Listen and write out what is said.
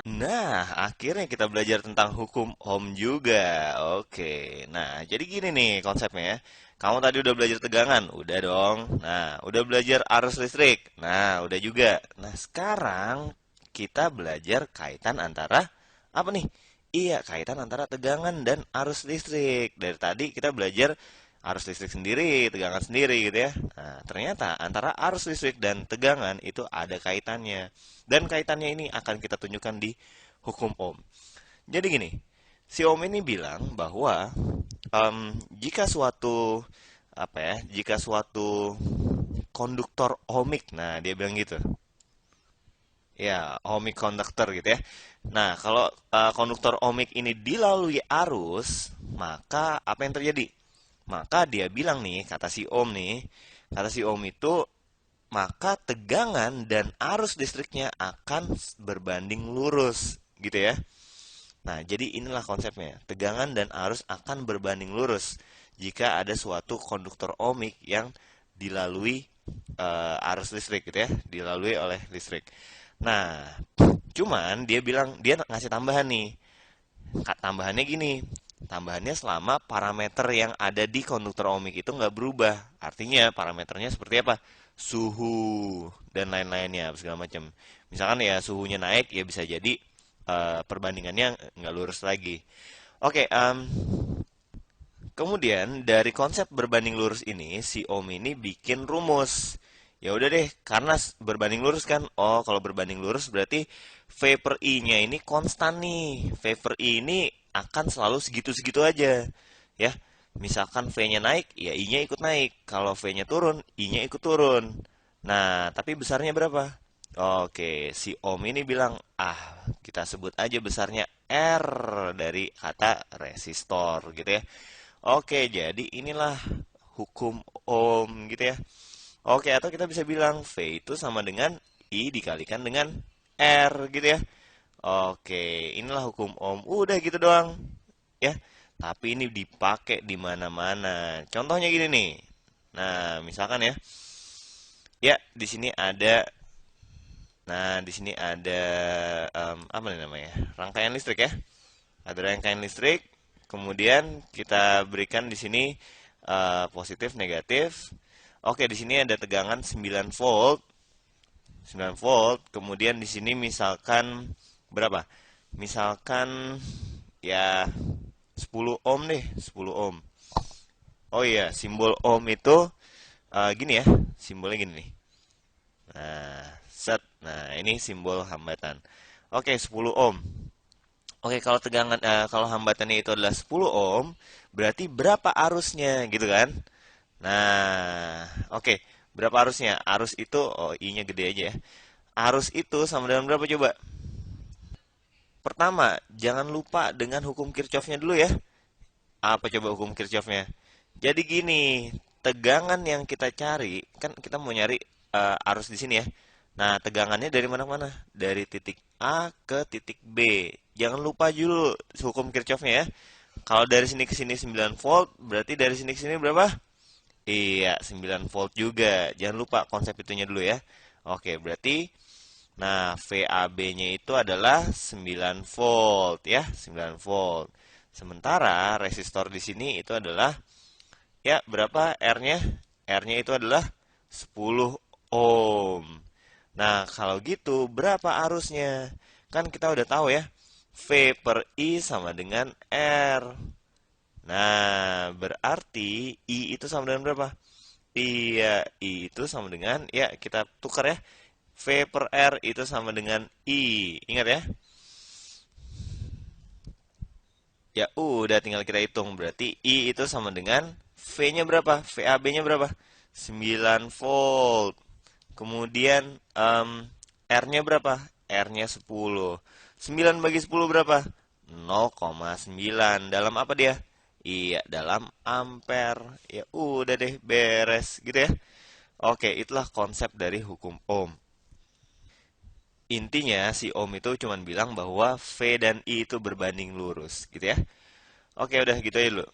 Nah, akhirnya kita belajar tentang hukum Ohm juga. Oke. Nah, jadi gini nih konsepnya ya. Kamu tadi udah belajar tegangan, udah dong. Nah, udah belajar arus listrik. Nah, udah juga. Nah, sekarang kita belajar kaitan antara apa nih? Iya, kaitan antara tegangan dan arus listrik. Dari tadi kita belajar arus listrik sendiri, tegangan sendiri gitu ya. Nah, ternyata antara arus listrik dan tegangan itu ada kaitannya. Dan kaitannya ini akan kita tunjukkan di hukum Ohm. Jadi gini, si Ohm ini bilang bahwa jika suatu jika suatu konduktor ohmik, nah dia bilang gitu, ya ohmic conductor gitu ya. Nah, kalau konduktor ohmik ini dilalui arus, maka apa yang terjadi? Maka dia bilang nih, kata si Ohm itu, maka tegangan dan arus listriknya akan berbanding lurus, gitu ya. Nah, jadi inilah konsepnya. Tegangan dan arus akan berbanding lurus jika ada suatu konduktor ohmik yang dilalui arus listrik gitu ya, dilalui oleh listrik. Nah, cuman dia bilang dia ngasih tambahan nih. Tambahannya gini, tambahannya selama parameter yang ada di konduktor ohmik itu nggak berubah. Artinya parameternya seperti apa? Suhu dan lain-lainnya segala macam. Misalkan ya suhunya naik ya bisa jadi perbandingannya nggak lurus lagi. Oke, kemudian dari konsep berbanding lurus ini si Ohm ini bikin rumus. Ya udah deh, karena berbanding lurus kan. Oh, kalau berbanding lurus berarti V per I-nya ini konstan nih. V per I ini akan selalu segitu-segitu aja. Ya, misalkan V-nya naik, ya I-nya ikut naik. Kalau V-nya turun, I-nya ikut turun. Nah, tapi besarnya berapa? Oke, si Ohm ini bilang, kita sebut aja besarnya R dari kata resistor gitu ya. Oke, jadi inilah hukum Ohm gitu ya. Oke, atau kita bisa bilang V itu sama dengan I dikalikan dengan R gitu ya. Oke, inilah hukum Ohm. Udah gitu doang. Ya. Tapi ini dipakai di mana-mana. Contohnya gini nih. Nah, misalkan ya. Ya, di sini ada Nah, di sini ada apa nih namanya? Rangkaian listrik ya. Ada rangkaian listrik. Kemudian kita berikan di sini positif, negatif. Oke, di sini ada tegangan 9 volt. 9 volt. Kemudian di sini misalkan berapa? Misalkan ya 10 ohm deh, 10 ohm. Oh iya, simbol ohm itu gini ya. Simbolnya gini nih. Nah, set. Nah, ini simbol hambatan. Oke, 10 ohm. Oke, kalau hambatannya itu adalah 10 ohm, berarti berapa arusnya gitu kan? Nah, oke. Berapa arusnya? Arus itu I-nya gede aja ya. Arus itu sama dengan berapa coba? Pertama, jangan lupa dengan hukum Kirchhoff-nya dulu ya. Apa coba hukum Kirchhoff-nya? Jadi gini, tegangan yang kita cari, kan kita mau nyari arus di sini ya. Nah, tegangannya dari mana-mana? Dari titik A ke titik B. Jangan lupa dulu hukum Kirchhoff-nya ya. Kalau dari sini ke sini 9 volt, berarti dari sini ke sini berapa? Iya, 9 volt juga. Jangan lupa konsep itunya dulu ya. Oke, berarti nah VAB-nya itu adalah 9 volt ya, 9 volt. Sementara resistor di sini itu adalah ya berapa R-nya? R-nya itu adalah 10 ohm. Nah, kalau gitu berapa arusnya? Kan kita udah tahu ya. V per I sama dengan R. Nah, berarti I itu sama dengan berapa? Iya, I itu sama dengan, ya kita tukar ya. V per R itu sama dengan I. Ingat ya? Ya udah tinggal kita hitung. Berarti I itu sama dengan V-nya berapa? VAB-nya berapa? 9 volt. Kemudian R-nya berapa? R-nya 10. 9 bagi 10 berapa? 0,9. Dalam apa dia? Iya, dalam ampere. Ya udah deh, beres gitu ya. Oke, itulah konsep dari hukum Ohm. Intinya si Ohm itu cuma bilang bahwa V dan I itu berbanding lurus gitu ya. Oke, udah gitu aja dulu.